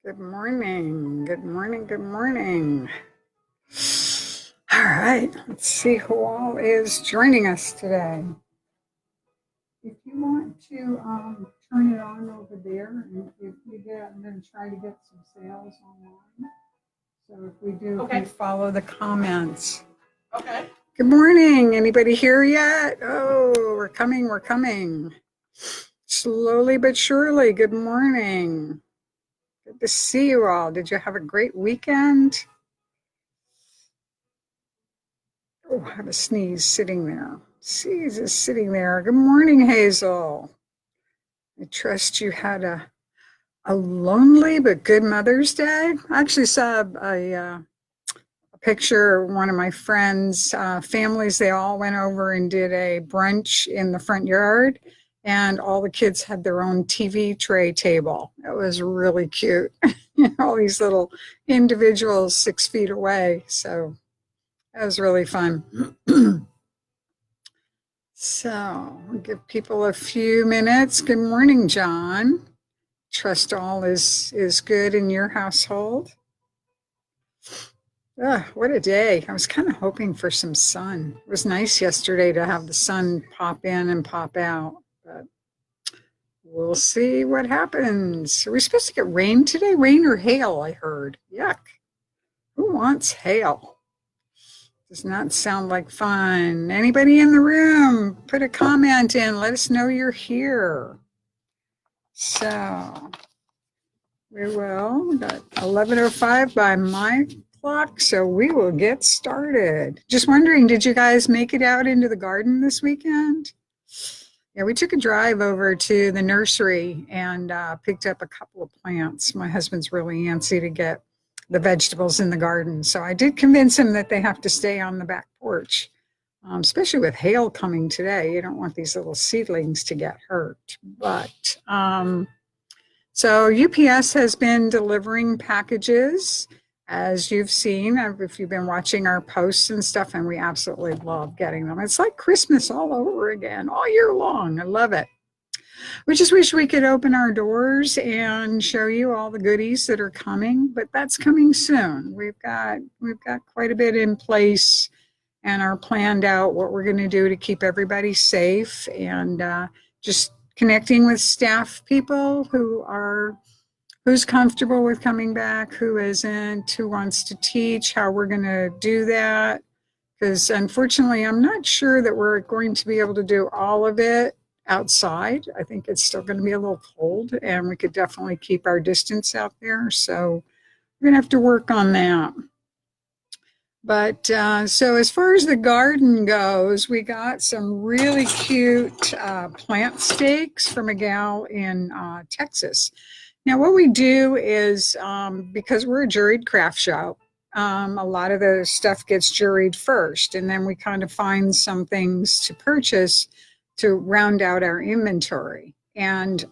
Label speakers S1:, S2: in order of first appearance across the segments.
S1: Good morning. Good morning. Good morning. All right, let's see who all is joining us today. If you want to turn it on over there, and if we get, I'm going to try to get some sales online. So if we do, okay, follow the comments. Okay. Good morning. Anybody here yet? Oh, we're coming. We're coming. Slowly but surely. Good morning. Good to see you all. Did you have a great weekend? Oh, I have a sneeze sitting there. Sneeze is sitting there. Good morning, Hazel. I trust you had a lonely but good Mother's Day. I actually saw a picture of one of my friends' families. They all went over and did a brunch in the front yard, and all the kids had their own TV tray table. It was really cute. All these little individuals 6 feet away. So that was really fun. So we'll give people a few minutes. Good morning, John. Trust all is good in your household. What a day. I was kind of hoping for some sun. It was nice yesterday to have the sun pop in and pop out, but we'll see what happens. Are we supposed to get rain today? Rain or hail, I heard. Yuck. Who wants hail? Does not sound like fun. Anybody in the room, put a comment in. Let us know you're here. So we will. We got 11:05 by my clock, so we will get started. Just wondering, did you guys make it out into the garden this weekend? Yeah, we took a drive over to the nursery and picked up a couple of plants. My husband's really antsy to get the vegetables in the garden, so I did convince him that they have to stay on the back porch, especially with hail coming today. You don't want these little seedlings to get hurt. But so UPS has been delivering packages, as you've seen, if you've been watching our posts and stuff, and we absolutely love getting them. It's like Christmas all over again, all year long. I love it. We just wish we could open our doors and show you all the goodies that are coming, but that's coming soon. We've got quite a bit in place and are planned out what we're going to do to keep everybody safe, and just connecting with staff people who's comfortable with coming back, who isn't, who wants to teach, how we're going to do that. Because unfortunately, I'm not sure that we're going to be able to do all of it outside. I think it's still going to be a little cold, and we could definitely keep our distance out there. So we're going to have to work on that. But so as far as the garden goes, we got some really cute plant stakes from a gal in Texas. Now, what we do is, because we're a juried craft shop, a lot of the stuff gets juried first, and then we kind of find some things to purchase to round out our inventory. And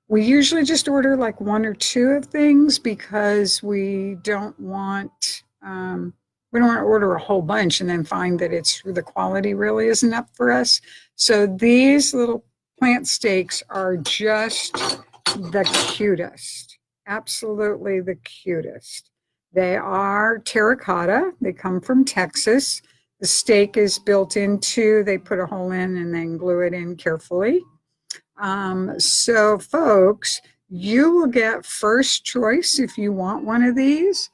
S1: we usually just order like one or two of things because we don't want to order a whole bunch and then find that the quality really isn't up for us. So these little plant stakes are just the cutest, absolutely the cutest. They are terracotta. They come from Texas. The stake is built into, they put a hole in and then glue it in carefully. So folks, you will get first choice if you want one of these.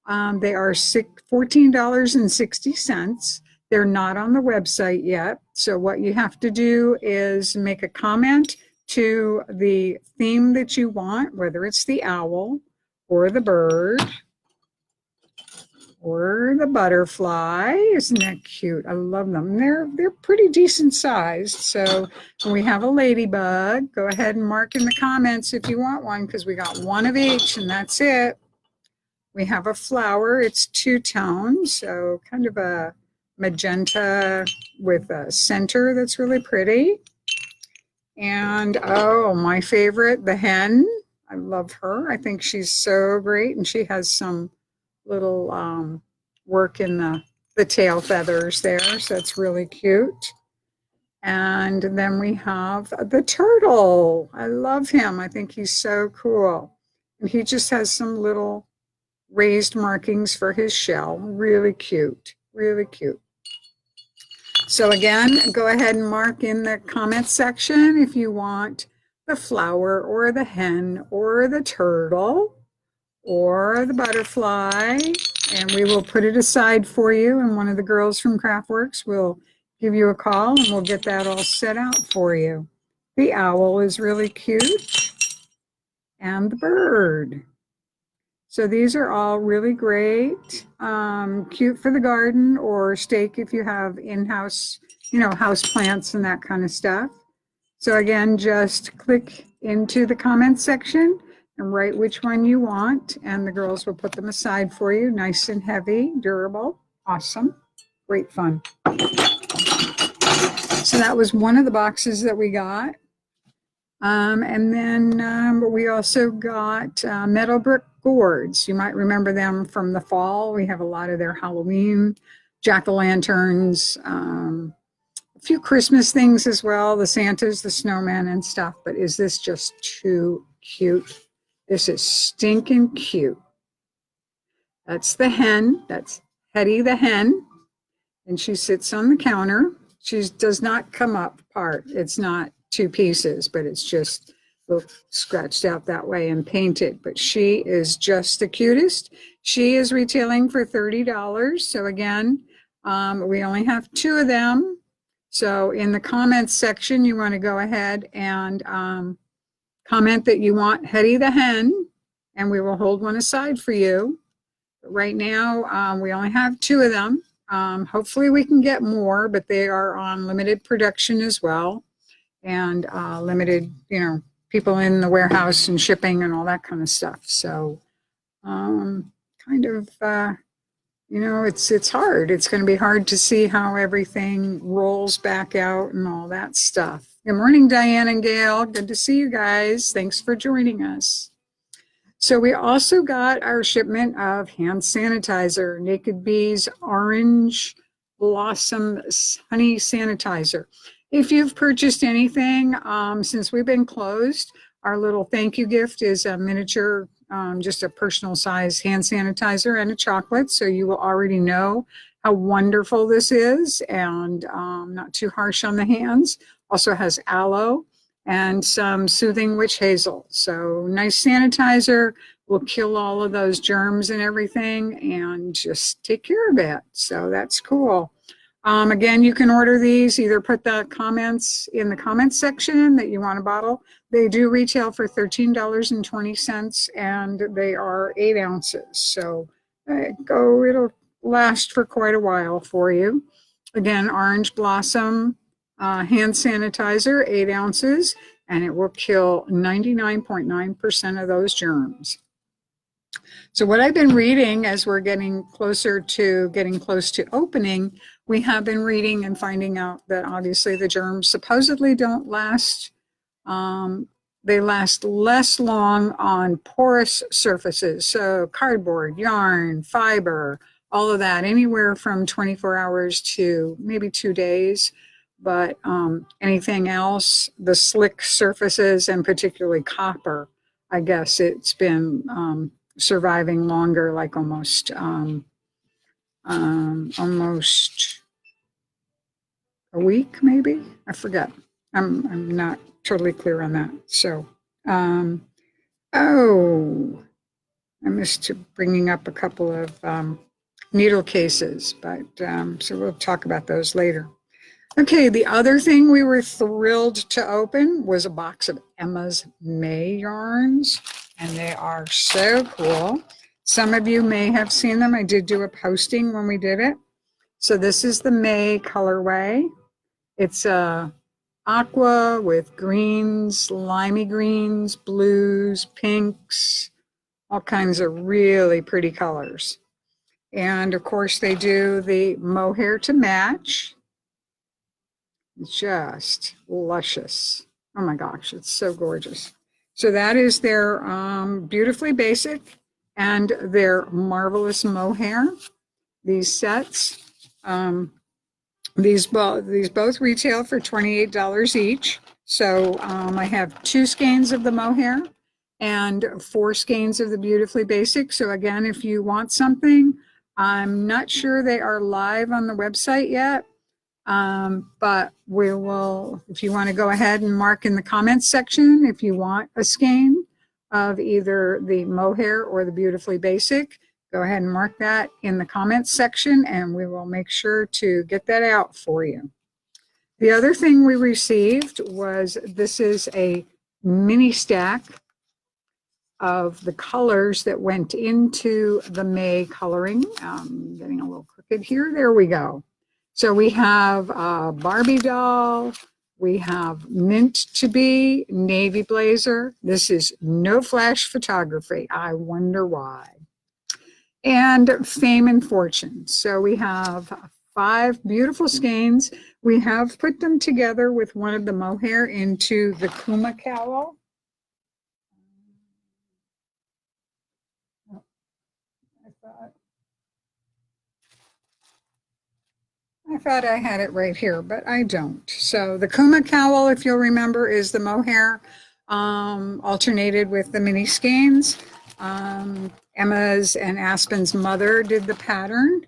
S1: They are $14.60. They're not on the website yet. So what you have to do is make a comment to the theme that you want, whether it's the owl or the bird or the butterfly. Isn't that cute? I love them. They're pretty decent sized. So we have a ladybug. Go ahead and mark in the comments if you want one, because we got one of each and that's it. We have a flower. It's two-tone, so kind of a magenta with a center that's really pretty. And oh, my favorite, the hen. I love her. I think she's so great, and she has some little work in the tail feathers there, so it's really cute. And then we have the turtle. I love him. I think he's so cool. And he just has some little raised markings for his shell. Really cute, really cute. So again, go ahead and mark in the comment section if you want the flower or the hen or the turtle or the butterfly, and we will put it aside for you, and one of the girls from Craftworks will give you a call and we'll get that all set out for you. The owl is really cute, and the bird. So these are all really great, cute for the garden or stake if you have in-house, house plants and that kind of stuff. So again, just click into the comments section and write which one you want, and the girls will put them aside for you. Nice and heavy, durable, awesome, great fun. So that was one of the boxes that we got. And then we also got metal brick gourds. You might remember them from the fall. We have a lot of their Halloween jack-o'-lanterns, a few Christmas things as well, the Santas, the snowmen and stuff. But is this just too cute? This is stinking cute. That's the hen. That's Hetty the hen. And she sits on the counter. She does not come up apart. It's not two pieces, but it's just scratched out that way and painted. But she is just the cutest. She is retailing for $30. So again, we only have 2 of them. So in the comments section, you want to go ahead and comment that you want Hetty the hen, and we will hold one aside for you. But right now, we only have 2 of them. Hopefully we can get more, but they are on limited production as well, and limited, people in the warehouse and shipping and all that kind of stuff. So it's hard. It's going to be hard to see how everything rolls back out and all that stuff. Good morning, Diane and Gail. Good to see you guys. Thanks for joining us. So we also got our shipment of hand sanitizer, Naked Bees Orange Blossom Honey Sanitizer. If you've purchased anything since we've been closed, our little thank you gift is a miniature, just a personal size hand sanitizer and a chocolate. So you will already know how wonderful this is, and not too harsh on the hands. Also has aloe and some soothing witch hazel. So nice sanitizer will kill all of those germs and everything and just take care of it. So that's cool. Again, you can order these, either put the comments in the comments section that you want a bottle. They do retail for $13.20, and they are 8 ounces. So it'll last for quite a while for you. Again, Orange Blossom hand sanitizer, 8 ounces, and it will kill 99.9% of those germs. So what I've been reading as we're getting close to opening, we have been reading and finding out that obviously the germs supposedly don't last. They last less long on porous surfaces. So cardboard, yarn, fiber, all of that, anywhere from 24 hours to maybe 2 days. But anything else, the slick surfaces, and particularly copper, I guess it's been surviving longer, like almost a week, maybe. I forget. I'm not totally clear on that. So, I missed bringing up a couple of needle cases, but so we'll talk about those later. Okay, the other thing we were thrilled to open was a box of Emma's May yarns, and they are so cool. Some of you may have seen them. I did do a posting when we did it. So this is the May colorway. It's aqua with greens, limey greens, blues, pinks, all kinds of really pretty colors. And of course they do the mohair to match. Just luscious. Oh my gosh, it's so gorgeous. So that is their beautifully basic and their marvelous mohair. These sets, these both retail for $28 each. So I have 2 skeins of the mohair and 4 skeins of the Beautifully Basic. So again, if you want something, I'm not sure they are live on the website yet, but we will, if you want to go ahead and mark in the comments section, if you want a skein of either the mohair or the Beautifully Basic, go ahead and mark that in the comments section and we will make sure to get that out for you. The other thing we received was, this is a mini stack of the colors that went into the May coloring. Getting a little crooked here. There we go. So we have a Barbie doll. We have Mint to Be, Navy Blazer. This is no flash photography. I wonder why. And Fame and Fortune. So we have 5 beautiful skeins. We have put them together with one of the mohair into the Kuma cowl. I thought I had it right here, but I don't. So the Kuma cowl, if you'll remember, is the mohair alternated with the mini skeins. Emma's and Aspen's mother did the pattern,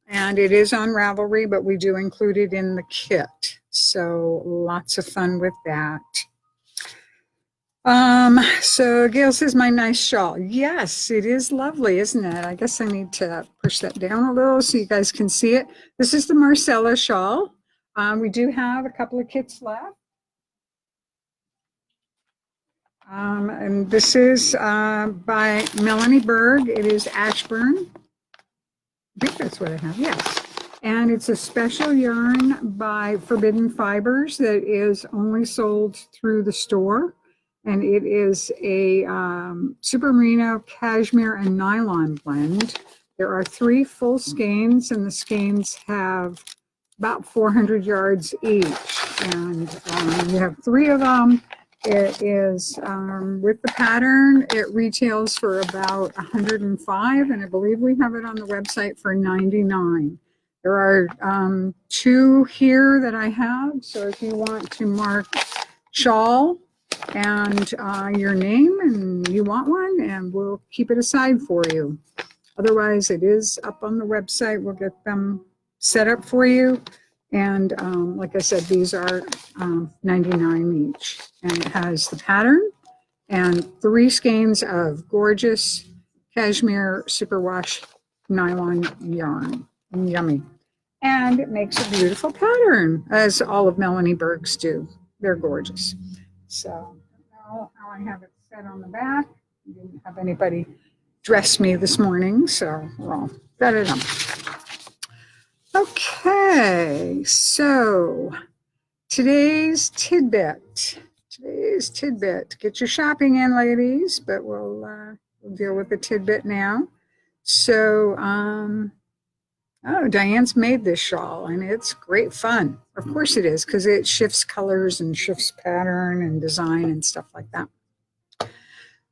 S1: and it is on Ravelry, but we do include it in the kit. So lots of fun with that. So Gail says, my nice shawl. Yes, it is lovely, isn't it? I guess I need to push that down a little so you guys can see it. This is the Marcella shawl. We do have a couple of kits left. And this is by Melanie Berg. It is Ashburn. I think that's what I have, yes. And it's a special yarn by Forbidden Fibers that is only sold through the store. And it is a super merino, cashmere, and nylon blend. There are 3 full skeins, and the skeins have about 400 yards each. And you have 3 of them. It is, with the pattern, it retails for about $105, and I believe we have it on the website for $99. There are 2 here that I have, so if you want to mark Shawl and your name and you want one, and we'll keep it aside for you. Otherwise, it is up on the website. We'll get them set up for you. And like I said, these are $99 each. And it has the pattern and 3 skeins of gorgeous cashmere superwash nylon yarn. Yummy. And it makes a beautiful pattern, as all of Melanie Berg's do. They're gorgeous. So now I have it set on the back. I didn't have anybody dress me this morning, so we're all bedded up. Okay, so today's tidbit. Get your shopping in, ladies, but we'll deal with the tidbit now. So, oh, Diane's made this shawl, and it's great fun. Of course it is, because it shifts colors and shifts pattern and design and stuff like that.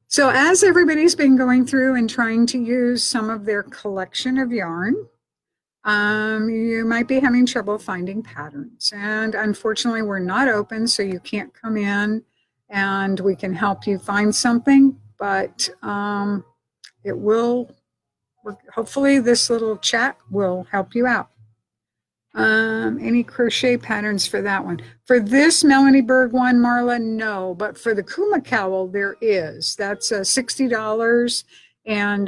S1: So as everybody's been going through and trying to use some of their collection of yarn, you might be having trouble finding patterns. And unfortunately, we're not open, so you can't come in and we can help you find something, but it will, hopefully this little chat will help you out. Any crochet patterns for that one? For this Melanie Berg one, Marla, no, but for the Kuma cowl, there is. That's $60. And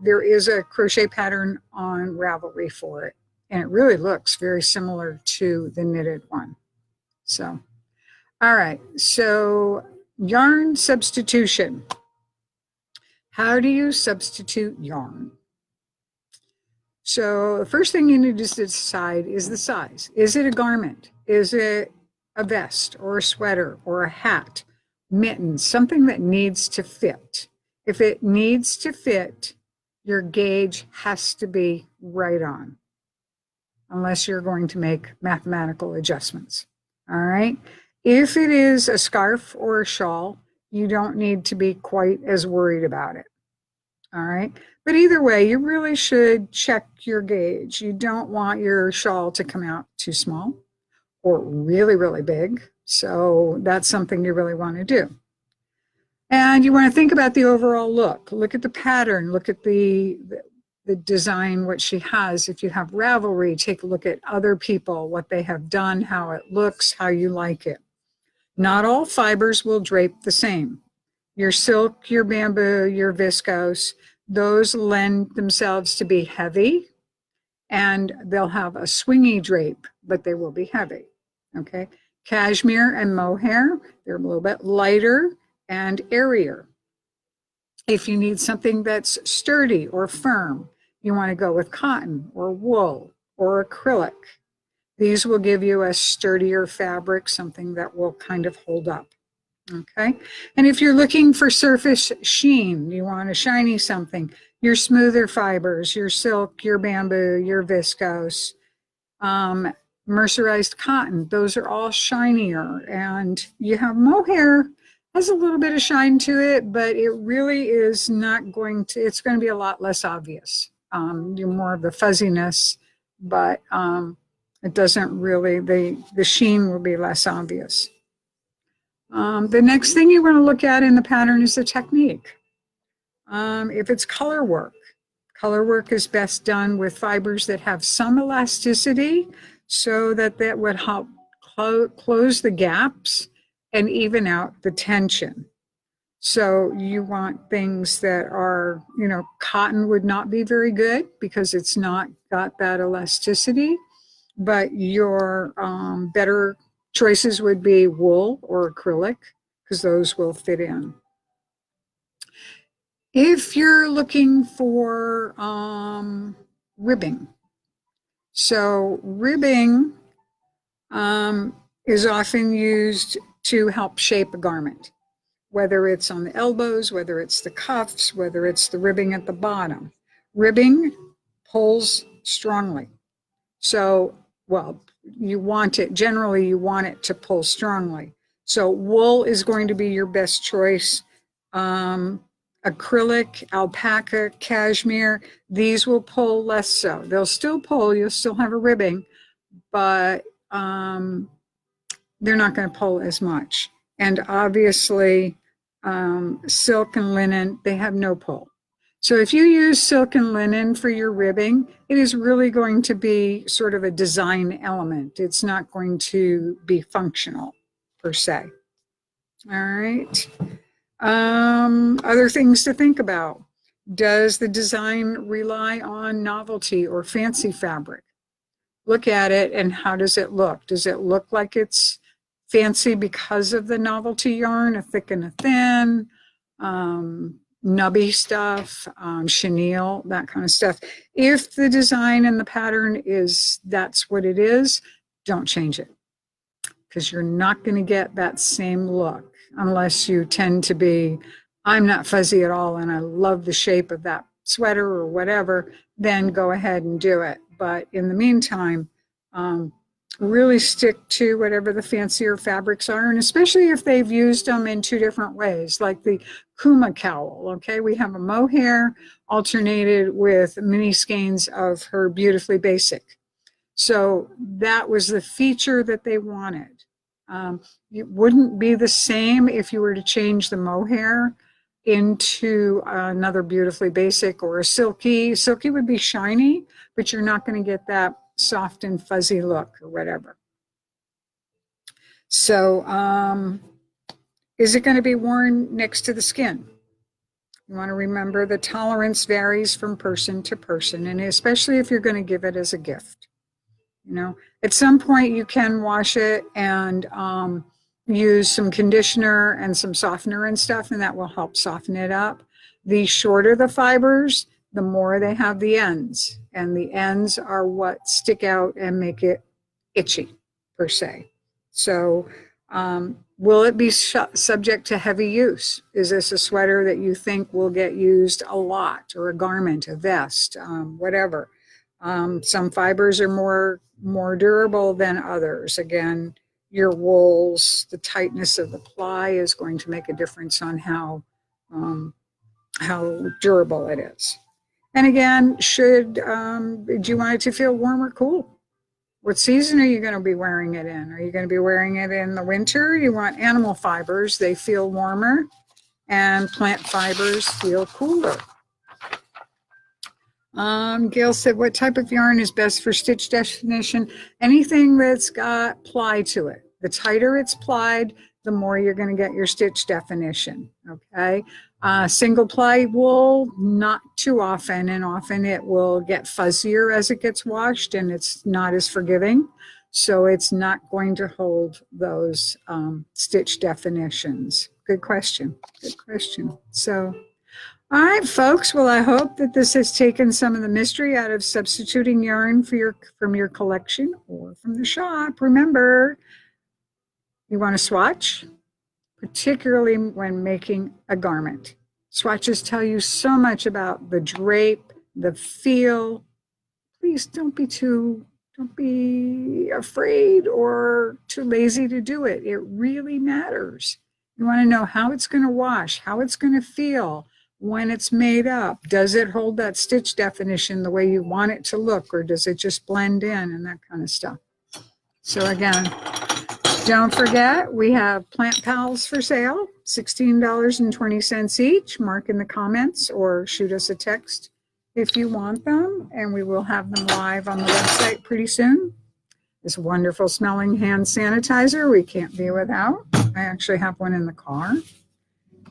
S1: there is a crochet pattern on Ravelry for it. And it really looks very similar to the knitted one. So, all right. So yarn substitution. How do you substitute yarn? So the first thing you need to decide is the size. Is it a garment? Is it a vest or a sweater or a hat, mittens, something that needs to fit? If it needs to fit, your gauge has to be right on, unless you're going to make mathematical adjustments. All right. If it is a scarf or a shawl, you don't need to be quite as worried about it. All right. But either way, you really should check your gauge. You don't want your shawl to come out too small or really, really big. So that's something you really want to do. And you want to think about the overall look. Look at the pattern. Look at the design, what she has. If you have Ravelry, take a look at other people, what they have done, how it looks, how you like it. Not all fibers will drape the same. Your silk, your bamboo, your viscose, those lend themselves to be heavy, and they'll have a swingy drape, but they will be heavy. Okay. Cashmere and mohair, they're a little bit lighter and airier. If you need something that's sturdy or firm, you want to go with cotton or wool or acrylic. These will give you a sturdier fabric, something that will kind of hold up. Okay. And if you're looking for surface sheen, you want a shiny something, your smoother fibers, your silk, your bamboo, your viscose, mercerized cotton, those are all shinier. And you have mohair has a little bit of shine to it, but it really is not going to, it's going to be a lot less obvious. You're more of the fuzziness, but it doesn't really, the sheen will be less obvious. The next thing you want to look at in the pattern is the technique. If it's color work is best done with fibers that have some elasticity so that that would help close the gaps and even out the tension. So you want things that are, cotton would not be very good because it's not got that elasticity, but your better choices would be wool or acrylic because those will fit in. If you're looking for ribbing, so ribbing is often used to help shape a garment, whether it's on the elbows, whether it's the cuffs, whether it's the ribbing at the bottom. Ribbing pulls strongly. So, well, generally you want it to pull strongly. So wool is going to be your best choice. Acrylic, alpaca, cashmere, these will pull less so. They'll still pull, you'll still have a ribbing, but they're not going to pull as much. And obviously, silk and linen, they have no pull. So if you use silk and linen for your ribbing, it is really going to be sort of a design element. It's not going to be functional per se. All right. Other things to think about. Does the design rely on novelty or fancy fabric? Look at it and how does it look? Does it look like it's fancy because of the novelty yarn, a thick and a thin, nubby stuff, chenille, that kind of stuff? If the design and the pattern that's what it is, don't change it because you're not going to get that same look unless you tend to be, I'm not fuzzy at all and I love the shape of that sweater or whatever, then go ahead and do it. But in the meantime, really stick to whatever the fancier fabrics are, and especially if they've used them in two different ways, like the Kuma cowl. Okay, we have a mohair alternated with mini skeins of her Beautifully Basic. So that was the feature that they wanted. It wouldn't be the same if you were to change the mohair into another Beautifully Basic or a silky. Silky would be shiny, but you're not going to get that soft and fuzzy look or whatever. So is it going to be worn next to the skin? You want to remember the tolerance varies from person to person, and especially if you're going to give it as a gift. At some point you can wash it and use some conditioner and some softener and stuff, and that will help soften it up. The shorter the fibers, the more they have the ends, and the ends are what stick out and make it itchy per se. So will it be subject to heavy use? Is this a sweater that you think will get used a lot, or a garment, a vest, whatever? Some fibers are more durable than others. Again, your wools, the tightness of the ply is going to make a difference on how durable it is. And again, do you want it to feel warm or cool? What season are you going to be wearing it in? Are you going to be wearing it in the winter? You want animal fibers. They feel warmer. and plant fibers feel cooler. Gail said, what type of yarn is best for stitch definition? Anything that's got ply to it. The tighter it's plied, the more you're going to get your stitch definition. Okay. Single ply wool, not too often, and often it will get fuzzier as it gets washed and it's not as forgiving. So it's not going to hold those stitch definitions. Good question. Good question. So, all right, folks. Well, I hope that this has taken some of the mystery out of substituting yarn from your collection or from the shop. Remember, you want to swatch, particularly when making a garment. Swatches tell you so much about the drape, the feel. Please don't be afraid or too lazy to do it. It really matters. You want to know how it's going to wash, how it's going to feel when it's made up. Does it hold that stitch definition the way you want it to look, or does it just blend in and that kind of stuff? So again, don't forget, we have Plant Pals for sale, $16.20 each. Mark in the comments or shoot us a text if you want them, and we will have them live on the website pretty soon. This wonderful smelling hand sanitizer we can't be without. I actually have one in the car.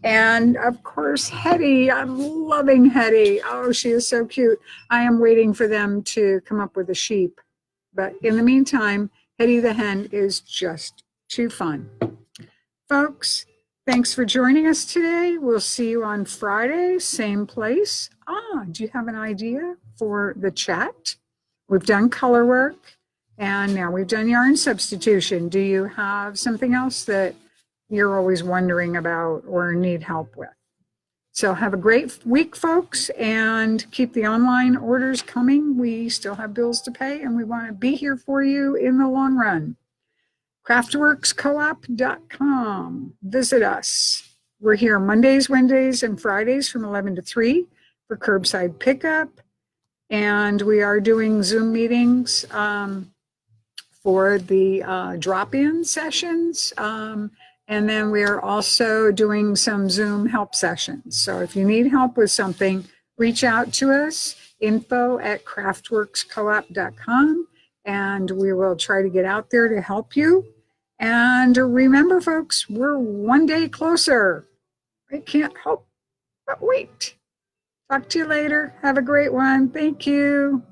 S1: And of course, Hetty. I'm loving Hetty. Oh, she is so cute. I am waiting for them to come up with a sheep. But in the meantime, Hetty the hen is just too fun. Folks, thanks for joining us today. We'll see you on Friday, same place. Do you have an idea for the chat? We've done color work, and now we've done yarn substitution. Do you have something else that you're always wondering about or need help with? So have a great week, folks, and keep the online orders coming. We still have bills to pay, and we want to be here for you in the long run. craftworkscoop.com. Visit us. We're here Mondays, Wednesdays, and Fridays from 11 to 3 for curbside pickup. And we are doing Zoom meetings for the drop-in sessions. And then we are also doing some Zoom help sessions. So if you need help with something, reach out to us, info@craftworkscoop.com, and we will try to get out there to help you. And remember, folks, we're one day closer. I can't help but wait. Talk to you later. Have a great one. Thank you.